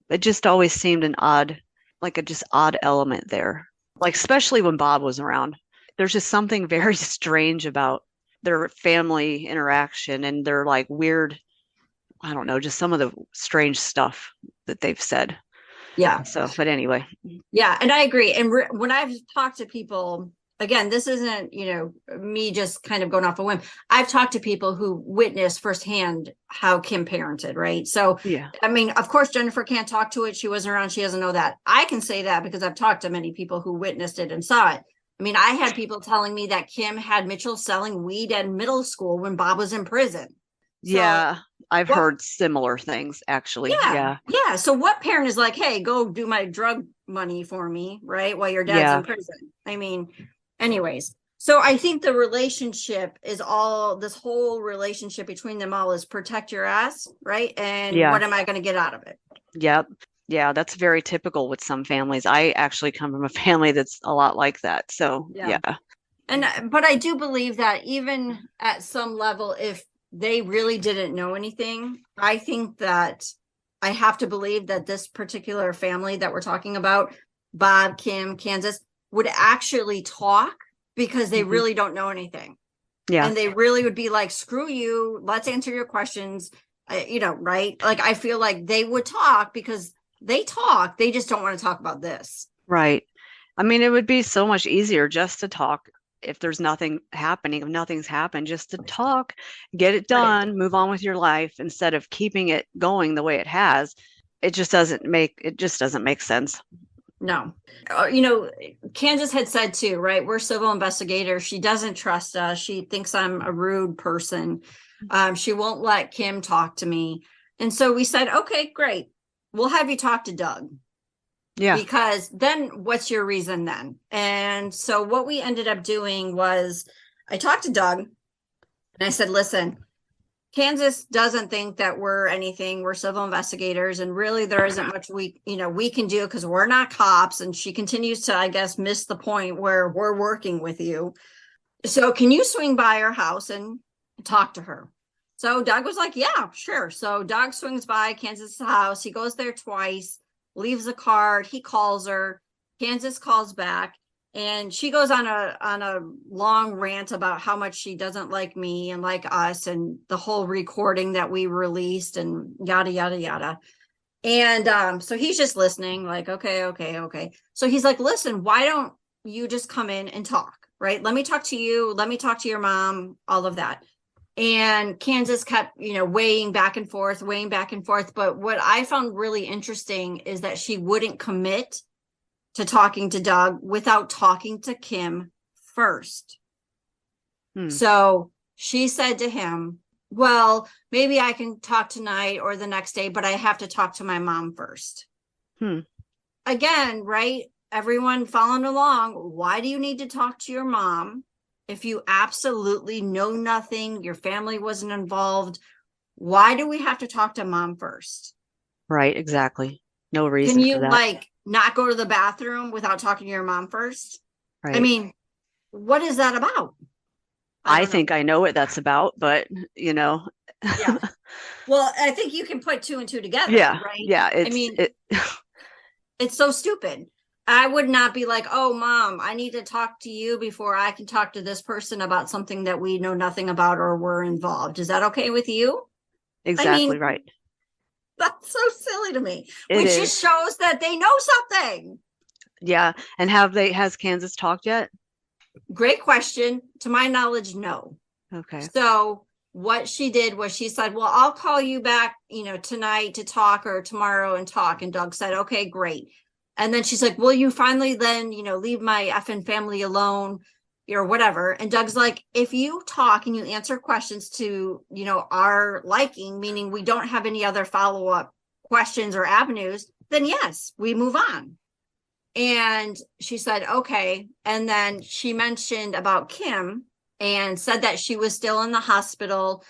It just always seemed an odd, like a just odd element there. Like especially when Bob was around. There's just something very strange about their family interaction and their like weird, I don't know, just some of the strange stuff that they've said. Yeah. So, but anyway. Yeah. And I agree. And when I've talked to people, again, this isn't, me just kind of going off a whim. I've talked to people who witnessed firsthand how Kim parented, right? So, Yeah. I mean, of course, Jennifer can't talk to it. She wasn't around. She doesn't know that. I can say that because I've talked to many people who witnessed it and saw it. I mean, I had people telling me that Kim had Mitchell selling weed at middle school when Bob was in prison. Yeah. I've What? heard similar things actually. Yeah. Yeah. So what parent is like, hey, go do my drug money for me, right? While your dad's Yeah. in prison. I mean, anyways. So I think the relationship is all this whole relationship between them all is protect your ass, right? And Yeah. what am I going to get out of it? Yep. Yeah, that's very typical with some families. I actually come from a family that's a lot like that. So, Yeah. yeah. But I do believe that even at some level, if they really didn't know anything, I think that I have to believe that this particular family that we're talking about, Bob, Kim, Kansas, would actually talk because they Mhm. really don't know anything. Yeah. And they really would be like, screw you, let's answer your questions. Right? Like, I feel like they would talk because they talk. They just don't want to talk about this. Right. I mean, it would be so much easier just to talk if there's nothing happening, if nothing's happened, just to talk, get it Right. done, move on with your life instead of keeping it going the way it has. It just doesn't make sense. No. Kansas had said too, right? We're civil investigators. She doesn't trust us. She thinks I'm a rude person. She won't let Kim talk to me. And so we said, okay, great. We'll have you talk to Doug. Yeah. Because then what's your reason then? And so what we ended up doing was I talked to Doug and I said, listen, Kansas doesn't think that we're anything. We're civil investigators, and really there isn't much we can do because we're not cops. And she continues to, I guess, miss the point where we're working with you. So can you swing by our house and talk to her? So Doug was like, yeah, sure. So Doug swings by Kansas' house. He goes there twice, leaves a card. He calls her. Kansas calls back. And she goes on a long rant about how much she doesn't like me and like us and the whole recording that we released and yada, yada, yada. And so he's just listening, like, okay. So he's like, listen, why don't you just come in and talk, right? Let me talk to you. Let me talk to your mom, all of that. And Kansas kept, weighing back and forth. But what I found really interesting is that she wouldn't commit to talking to Doug without talking to Kim first. So she said to him, well, maybe I can talk tonight or the next day, but I have to talk to my mom first. Again, right? Everyone following along. Why do you need to talk to your mom if you absolutely know nothing? Your family wasn't involved. Why do we have to talk to mom first? Right, exactly. No reason Can you for that. not go to the bathroom without talking to your mom first? Right. I mean, what is that about? I think I know what that's about, but Yeah. Well, I think you can put two and two together, yeah, right? Yeah. It's so stupid. I would not be like, oh, mom, I need to talk to you before I can talk to this person about something that we know nothing about or we're involved. Is that okay with you? Exactly right. That's so silly to me, It which is. just shows that they know something. Yeah. And has Kansas talked yet? Great question. To my knowledge, no. Okay. So what she did was she said, well, I'll call you back, tonight to talk or tomorrow and talk. And Doug said, okay, great. And then she's like, will you finally then, leave my effing family alone or whatever? And Doug's like, if you talk and you answer questions to, our liking, meaning we don't have any other follow-up questions or avenues, then yes, we move on. And she said, okay. And then she mentioned about Kim and said that she was still in the hospital.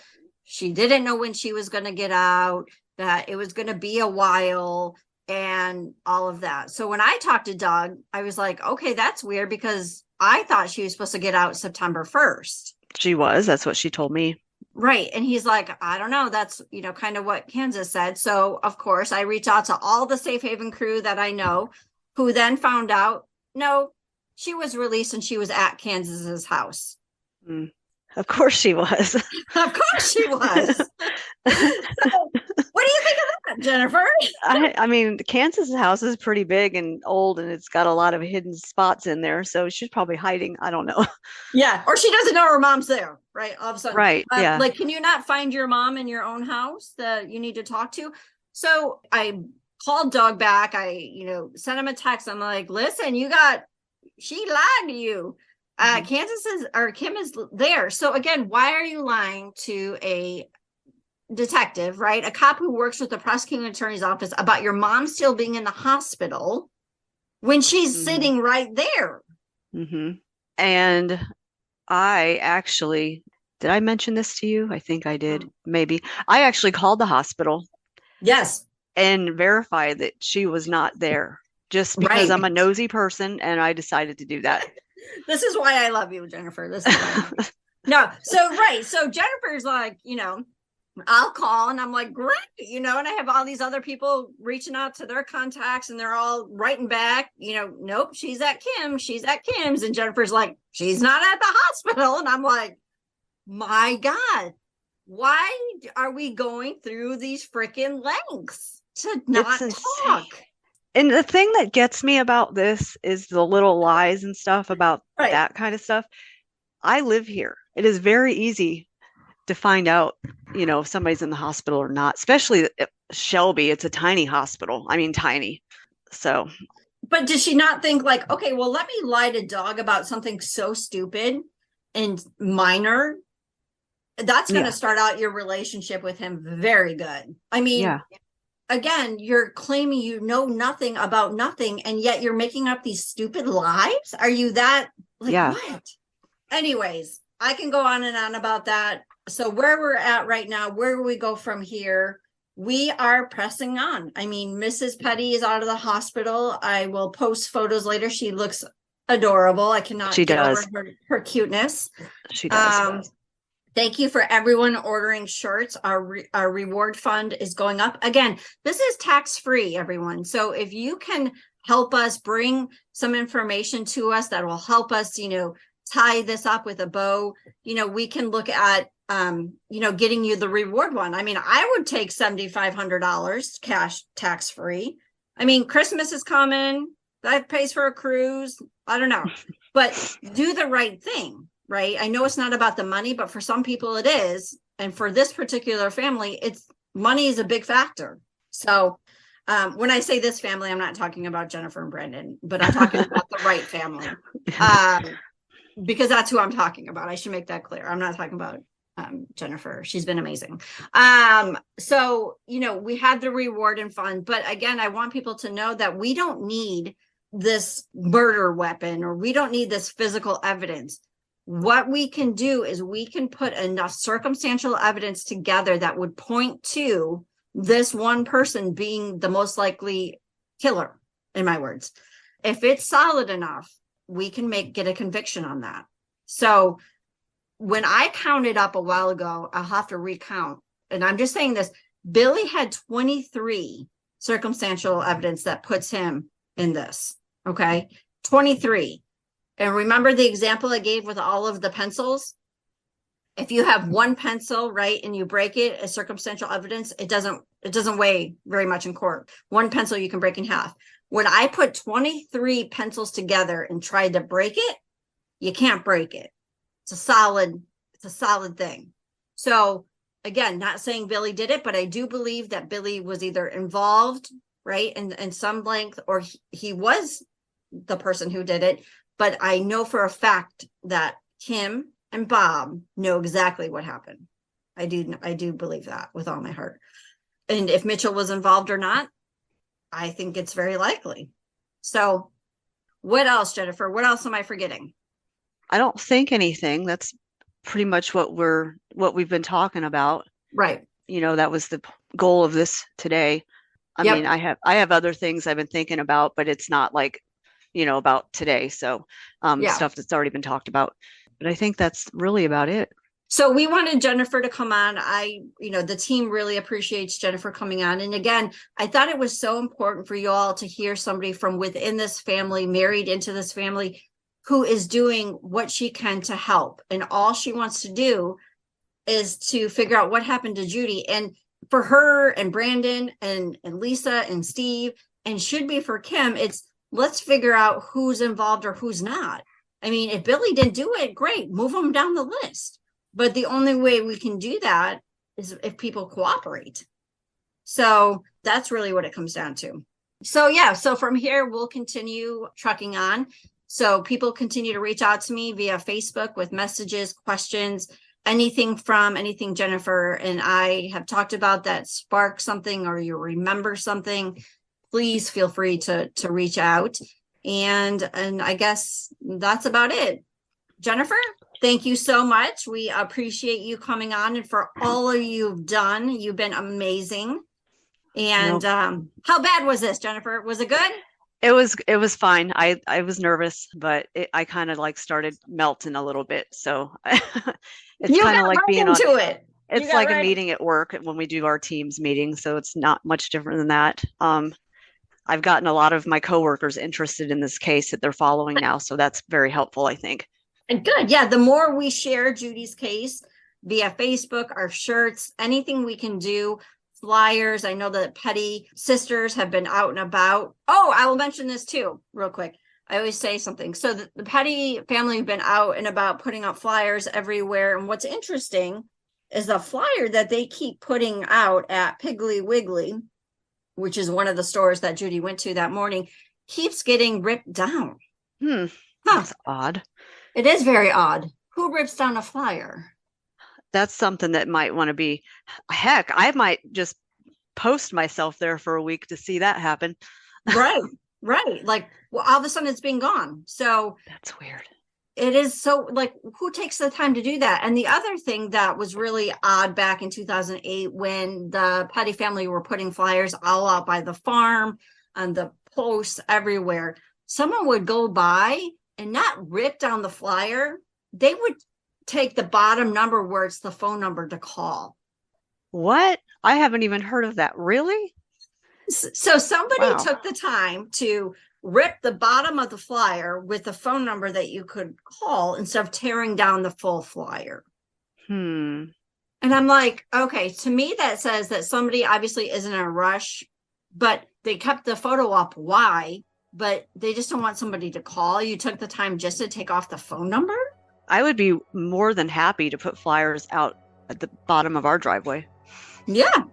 She didn't know when she was going to get out, that it was going to be a while and all of that. So when I talked to Doug, I was like, okay, that's weird because I thought she was supposed to get out September 1st. She was. That's what she told me. Right. And he's like, I don't know. That's, kind of what Kansas said. So of course I reached out to all the Safe Haven crew that I know, who then found out, no, she was released and she was at Kansas's house. Of course she was. Of course she was. So, what do you think of that, Jennifer? I mean, Kansas's house is pretty big and old, and it's got a lot of hidden spots in there. So she's probably hiding. I don't know. Yeah. Or she doesn't know her mom's there, right? All of a sudden. Right. Yeah. Like, can you not find your mom in your own house that you need to talk to? So I called Doug back. I, sent him a text. I'm like, listen, she lied to you. Kim is there. So again, why are you lying to a detective, right? A cop who works with the prosecuting attorney's office about your mom still being in the hospital when she's sitting right there? And I actually, did I mention this to you? I think I did. Maybe. I actually called the hospital. Yes. And verified that she was not there, just because I'm a nosy person and I decided to do that. This is why I love you, Jennifer. This is why No. So Jennifer's like, I'll call, and I'm like, great, and I have all these other people reaching out to their contacts and they're all writing back, nope, she's at Kim's. And Jennifer's like, she's not at the hospital. And I'm like, my God, why are we going through these freaking lengths to not talk? And the thing that gets me about this is the little lies and stuff about that kind of stuff. I live here. It is very easy to find out, if somebody's in the hospital or not, especially Shelby. It's a tiny hospital. I mean, tiny. So. But does she not think like, okay, well, let me lie to Doug about something so stupid and minor? That's going to start out your relationship with him very good. I mean, again, you're claiming you know nothing about nothing, and yet you're making up these stupid lies. Are you that what? Anyways, I can go on and on about that. So where we're at right now, where do we go from here? We are pressing on. I mean, Mrs. Petty is out of the hospital. I will post photos later. She looks adorable. I cannot get over her cuteness. She does. Thank you for everyone ordering shirts. Our reward fund is going up. Again, this is tax-free, everyone. So if you can help us bring some information to us that will help us, tie this up with a bow, we can look at, getting you the reward one. I mean, I would take $7,500 cash tax free. I mean, Christmas is coming. That pays for a cruise. I don't know, but do the right thing, right? I know it's not about the money, but for some people it is. And for this particular family, money is a big factor. So when I say this family, I'm not talking about Jennifer and Brandon, but I'm talking about the right family. Because that's who I'm talking about. I should make that clear. I'm not talking about Jennifer. She's been amazing. So, we had the reward and fund, but again, I want people to know that we don't need this murder weapon, or we don't need this physical evidence. What we can do is we can put enough circumstantial evidence together that would point to this one person being the most likely killer, in my words. If it's solid enough, we can get a conviction on that. So when I counted up a while ago, I'll have to recount, and I'm just saying this, Billy had 23 circumstantial evidence that puts him in this. Okay. 23. And remember the example I gave with all of the pencils? If you have one pencil, right, and you break it as circumstantial evidence, it doesn't weigh very much in court. One pencil you can break in half. When I put 23 pencils together and tried to break it, you can't break it. It's a solid thing. So again, not saying Billy did it, but I do believe that Billy was either involved, right, in some length, or he was the person who did it. But I know for a fact that Kim and Bob know exactly what happened. I do believe that with all my heart. And if Mitchell was involved or not, I think it's very likely. So what else, Jennifer? What else am I forgetting? I don't think anything. That's pretty much what we've been talking about. Right. That was the goal of this today. I mean, I have other things I've been thinking about, but it's not like, about today. So stuff that's already been talked about. But I think that's really about it. So we wanted Jennifer to come on. The team really appreciates Jennifer coming on. And again, I thought it was so important for you all to hear somebody from within this family, married into this family, who is doing what she can to help. And all she wants to do is to figure out what happened to Judy. And for her and Brandon and Lisa and Steve, and should be for Kim, it's let's figure out who's involved or who's not. I mean, if Billy didn't do it, great, move them down the list. But the only way we can do that is if people cooperate. So that's really what it comes down to. So from here, we'll continue trucking on. So people continue to reach out to me via Facebook with messages, questions, anything Jennifer and I have talked about that spark something, or you remember something, please feel free to reach out. And I guess that's about it. Jennifer, thank you so much. We appreciate you coming on, and for all of you've done. You've been amazing. And how bad was this, Jennifer? Was it good? It was fine. I was nervous, but I kind of started melting a little bit. So it's kind of like being into it. It's like a meeting at work when we do our teams meetings. So it's not much different than that. I've gotten a lot of my coworkers interested in this case that they're following now. So that's very helpful, I think. And good. Yeah. The more we share Judy's case via Facebook, our shirts, anything we can do, flyers. I know that Petty sisters have been out and about. Oh, I will mention this too, real quick. I always say something. So the Petty family have been out and about putting out flyers everywhere. And what's interesting is the flyer that they keep putting out at Piggly Wiggly, which is one of the stores that Judy went to that morning, keeps getting ripped down. That's odd. It is very odd. Who rips down a flyer? That's something that might want to be, heck, I might just post myself there for a week to see that happen. Right. Like, well, all of a sudden it's been gone. So that's weird. It is. So who takes the time to do that? And the other thing that was really odd back in 2008, when the Petty family were putting flyers all out by the farm, on the posts everywhere, someone would go by and not rip down the flyer. They would take the bottom number where it's the phone number to call. What? I haven't even heard of that. Really? So somebody took the time to rip the bottom of the flyer with the phone number that you could call instead of tearing down the full flyer. And I'm like, okay, to me, that says that somebody obviously isn't in a rush, but they kept the photo up. Why? But they just don't want somebody to call. You took the time just to take off the phone number? I would be more than happy to put flyers out at the bottom of our driveway. Yeah.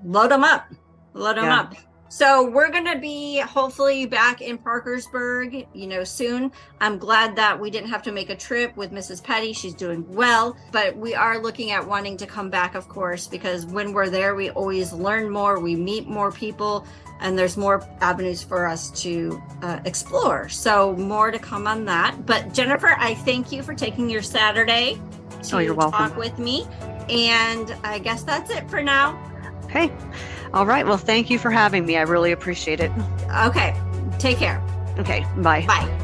Load them up. Load them up. So we're going to be hopefully back in Parkersburg, soon. I'm glad that we didn't have to make a trip with Mrs. Petty. She's doing well, but we are looking at wanting to come back, of course, because when we're there, we always learn more, we meet more people, and there's more avenues for us to explore. So more to come on that. But Jennifer, I thank you for taking your Saturday to you're welcome. Talk with me. And I guess that's it for now. Okay. All right. Well, thank you for having me. I really appreciate it. Okay. Take care. Okay. Bye. Bye.